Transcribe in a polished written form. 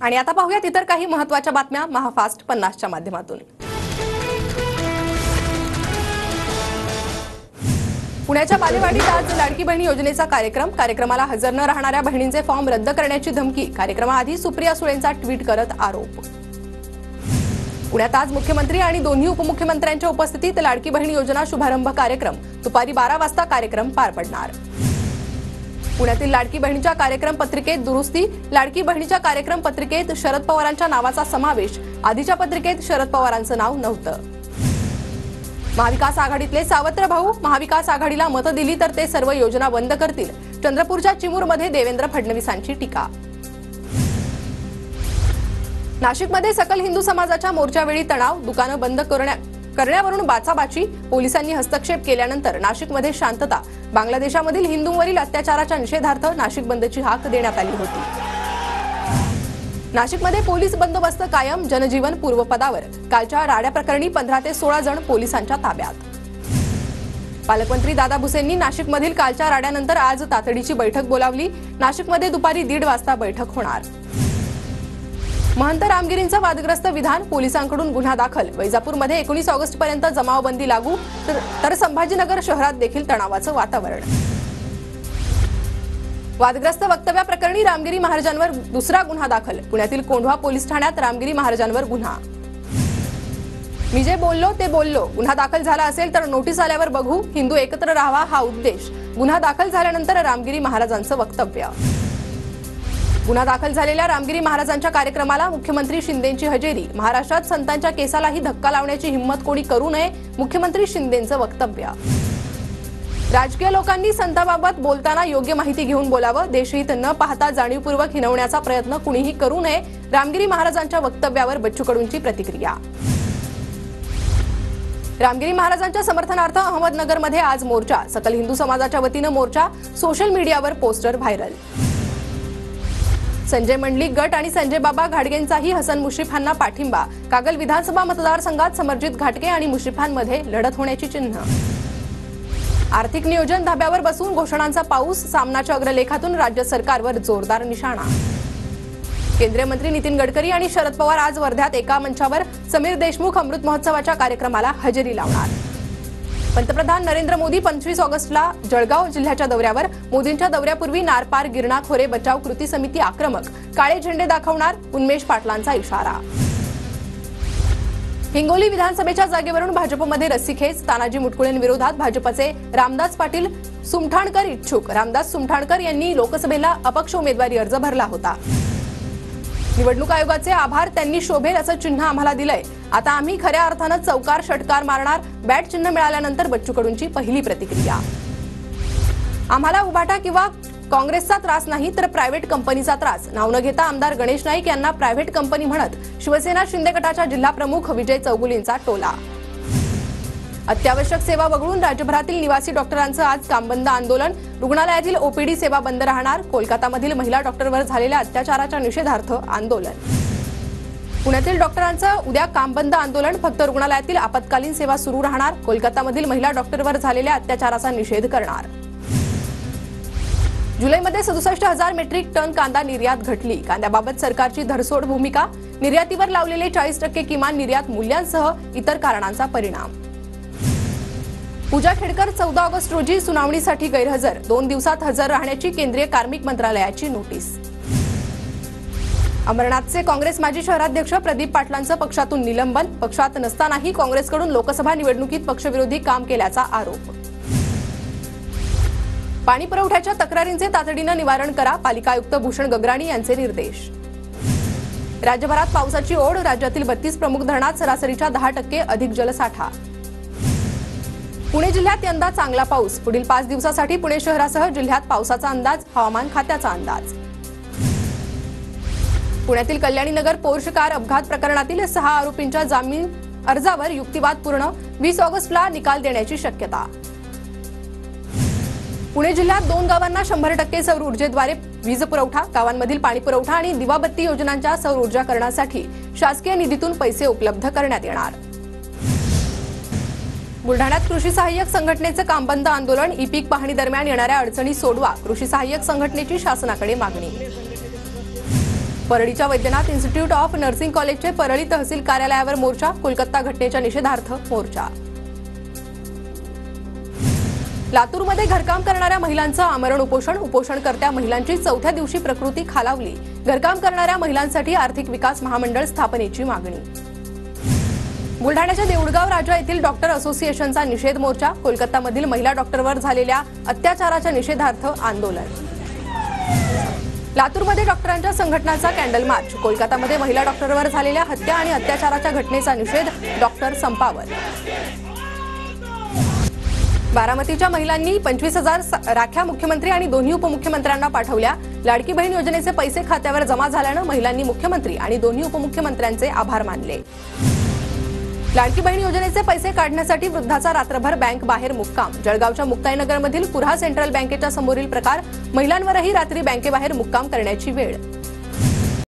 आणि आता पाहूयात इतर काही महत्त्वाच्या बातम्या महाफास्ट 50च्या माध्यमातून। पुण्याच्या बालेवाडीत आज लाडकी बहीण योजनेचा कार्यक्रमाला हजर न राहणाऱ्या बहिणींचे फॉर्म रद्द करण्याची धमकी। कार्यक्रमाआधी सुप्रिया सुळेंचा ट्विट करत आरोप। पुण्यात आज मुख्यमंत्री आणि दोन्ही उपमुख्यमंत्र्यांच्या उपस्थितीत लाडकी बहीण योजना शुभारंभ कार्यक्रम। दुपारी 12 वाजता कार्यक्रम पार पडणार। पुण्यातील लाडकी बहिणीच्या कार्यक्रम पत्रिकेत दुरुस्ती। लाडकी बहिणीच्या कार्यक्रम पत्रिकेत शरद पवारांच्या नावाचा समावेश। आधीच्या पत्रिकेत शरद पवारांचं नाव नव्हतं। महाविकास आघाडीतले सावत्र भाऊ महाविकास आघाडीला मत दिली तर ते सर्व योजना बंद करतील। चंद्रपूरच्या चिमूरमध्ये देवेंद्र फडणवीसांची टीका। नाशिकमध्ये सकल हिंदू समाजाच्या मोर्चावेळी तणाव। दुकानं बंद करण्यावरून बाचाबाची। पोलिसांनी हस्तक्षेप केल्यानंतर नाशिकमध्ये शांतता। बांगलादेशामधील हिंदूंवरील अत्याचाराच्या निषेधार्थ नाशिक बंदची हाक देण्यात आली होती। नाशिकमध्ये पोलीस बंदोबस्त कायम। जनजीवन पूर्वपदावर। कालच्या राड्या प्रकरणी 15 ते 16 जण पोलिसांच्या ताब्यात। पालकमंत्री दादा भुसेंनी नाशिकमधील कालच्या राड्यानंतर आज तातडीची बैठक बोलावली। नाशिकमध्ये दुपारी 1:30 वाजता बैठक होणार। महंत रामगिरींचं वादग्रस्त विधान। पोलिसांकडून गुन्हा दाखल। वैजापूरमध्ये 19 ऑगस्टपर्यंत जमावबंदी लागू तर संभाजीनगर शहरात देखील तणावाचं वातावरण। वादग्रस्त वक्तव्याप्रकरणी रामगिरी महाराजांवर दुसरा गुन्हा दाखल। पुण्यातील कोंढवा पोलीस ठाण्यात रामगिरी महाराजांवर गुन्हा। मी जे बोललो ते बोललो। गुन्हा दाखल झाला असेल तर नोटीस आल्यावर बघू। हिंदू एकत्र राहावा हा उद्देश। गुन्हा दाखल झाल्यानंतर रामगिरी महाराजांचं वक्तव्य। गुन्हा दाखल झालेल्या रामगिरी महाराजांच्या कार्यक्रमाला मुख्यमंत्री शिंदेंची हजेरी। महाराष्ट्रात संतांच्या केसालाही धक्का लावण्याची हिंमत कोणी करू नये। मुख्यमंत्री शिंदेंचं वक्तव्य। राजकीय लोकांनी संतांबाबत बोलताना योग्य माहिती घेऊन बोलावं। देशहित न पाहता जाणीवपूर्वक हिणवण्याचा प्रयत्न कुणीही करू नये। रामगिरी महाराजांच्या वक्तव्यावर बच्चू कडूंची प्रतिक्रिया। रामगिरी महाराजांच्या समर्थनार्थ अहमदनगरमध्ये आज मोर्चा। सकल हिंदू समाजाच्या वतीनं मोर्चा। सोशल मीडियावर पोस्टर व्हायरल। संजय मंडलिक गट आणि संजय बाबा घाटगेंचाही हसन मुश्रीफांना पाठिंबा। कागल विधानसभा मतदारसंघात समरजित घाटगे आणि मुश्रीफांमध्ये लढत होण्याची चिन्ह। आर्थिक नियोजन धाब्यावर बसून घोषणांचा पाऊस। सामनाच्या अग्रलेखातून राज्य सरकारवर जोरदार निशाणा। केंद्रीय मंत्री नितीन गडकरी आणि शरद पवार आज वर्ध्यात एका मंचावर समीर देशमुख अमृत महोत्सवाच्या कार्यक्रमाला हजेरी लावणार। पंतप्रधान नरेंद्र मोदी 25 ऑगस्टला जळगाव जिल्ह्याच्या दौऱ्यावर। मोदींच्या दौऱ्यापूर्वी नारपार गिरणा खोरे बचाव कृती समिती आक्रमक। काळे झेंडे दाखवणार। उन्मेष पाटलांचा इशारा। हिंगोली विधानसभेच्या जागेवरून भाजपमध्ये रस्सीखेच। तानाजी मुटकुळेंविरोधात भाजपचे रामदास पाटील सुमठाणकर इच्छुक। रामदास सुमठाणकर यांनी लोकसभेला अपक्ष उमेदवारी अर्ज भरला होता। निवडणूक आयोगाचे आभार। त्यांनी शोभेल असं चिन्ह आम्हाला दिलंय। आता आम्ही खऱ्या अर्थानं चौकार षटकार मारणार। बॅट चिन्ह मिळाल्यानंतर बच्चू कडूंची पहिली प्रतिक्रिया। आम्हाला उभाटा किंवा काँग्रेसचा त्रास नाही तर प्रायव्हेट कंपनीचा त्रास। नाव न घेता आमदार गणेश नाईक यांना प्रायव्हेट कंपनी म्हणत शिवसेना शिंदे गटाच्या जिल्हा प्रमुख विजय चौगुलींचा टोला। अत्यावश्यक सेवा वगळून राज्यभरातील निवासी डॉक्टरांचं आज कामबंद आंदोलन। रुग्णालयातील ओपीडी सेवा बंद राहणार। कोलकातामधील महिला डॉक्टरवर झालेल्या अत्याचाराच्या निषेधार्थ आंदोलन। पुण्यातील डॉक्टरांचं उद्या कामबंद आंदोलन। फक्त रुग्णालयातील आपत्कालीन सेवा सुरू राहणार। कोलकातामधील महिला डॉक्टरवर झालेल्या अत्याचाराचा निषेध करणार। जुलैमध्ये 67,000 मेट्रिक टन कांदा निर्यात घटली। कांद्याबाबत सरकारची धरसोड भूमिका। निर्यातीवर लावलेले 40% किमान निर्यात मूल्यांसह इतर कारणांचा परिणाम। पूजा खेडकर 14 ऑगस्ट रोजी सुनावणीसाठी गैरहजर। 2 दिवसात हजर राहण्याची केंद्रीय कार्मिक मंत्रालयाची नोटीस। अमरनाथचे काँग्रेस माजी शहराध्यक्ष प्रदीप पाटलांचं पक्षातून निलंबन। पक्षात नसतानाही काँग्रेसकडून लोकसभा निवडणुकीत पक्षविरोधी काम केल्याचा आरोप। पाणी पुरवठ्याच्या तक्रारींचे तातडीनं निवारण करा। पालिका आयुक्त भूषण गगराणी यांचे निर्देश। राज्यभरात पावसाची ओढ। राज्यातील 32 प्रमुख धरणात सरासरीच्या 10% अधिक जलसाठा। पुणे जिल्ह्यात यंदा चांगला पाऊस। पुढील 5 दिवसासाठी पुणे शहरासह जिल्ह्यात पावसाचा अंदाज। हवामान खात्याचा अंदाज। पुण्यातील कल्याणीनगर पोर्श कार अपघात प्रकरणातील 6 आरोपींच्या जामीन अर्जावर युक्तिवाद पूर्ण। 20 ऑगस्टला निकाल देण्याची शक्यता। पुणे जिल्ह्यात 2 गावांना 100% सौर ऊर्जेद्वारे वीज पुरवठा। गावांमधील पाणी पुरवठा आणि दिवाबत्ती योजनांच्या सौर ऊर्जाकरणासाठी शासकीय निधीतून पैसे उपलब्ध करण्यात येणार। बुलढाण्यात कृषी सहाय्यक संघटनेचं कामबंद आंदोलन। ई पीक पाहणी दरम्यान येणाऱ्या अडचणी सोडवा। कृषी सहाय्यक संघटनेची शासनाकडे मागणी। परळीच्या वैद्यनाथ इन्स्टिट्यूट ऑफ नर्सिंग कॉलेजचे परळी तहसील कार्यालयावर मोर्चा, कोलकाता घटनेच्या निषेधार्थ मोर्चा. लातूरमध्ये घरकाम करणाऱ्या महिलांचं आमरण उपोषण, उपोषणकर्त्या महिलांची चौथ्या दिवशी प्रकृती खालावली. घरकाम करणाऱ्या महिलांसाठी आर्थिक विकास महामंडळ स्थापनेची मागणी. बुलढाण्याच्या देऊळगाव राजा येथील डॉक्टर असोसिएशनचा निषेध मोर्चा, कोलकातामधील महिला डॉक्टरवर झालेल्या अत्याचाराच्या निषेधार्थ आंदोलन. लातूरमध्ये डॉक्टरांच्या संघटनांचा कॅन्डल मार्च, कोलकातामध्ये महिला डॉक्टरवर झालेल्या हत्या आणि अत्याचाराच्या घटनेचा निषेध, डॉक्टर संपावर. बारामतीच्या महिलांनी 25,000 राख्या मुख्यमंत्री आणि दोन्ही उपमुख्यमंत्र्यांना पाठवल्या. लाडकी बहीण योजनेचे पैसे खात्यावर जमा झाल्यानं महिलांनी मुख्यमंत्री आणि दोन्ही उपमुख्यमंत्र्यांचे आभार मानले. लाडकी बहीण योजनेचे पैसे काढण्यासाठी वृद्धाचा रात्रभर बँक बाहेर मुक्काम. जळगावच्या मुक्ताईनगरमधील कुऱ्हा सेंट्रल बँकेच्या समोरील प्रकार, महिलांवरही रात्री बँकेबाहेर मुक्काम करण्याची वेळ.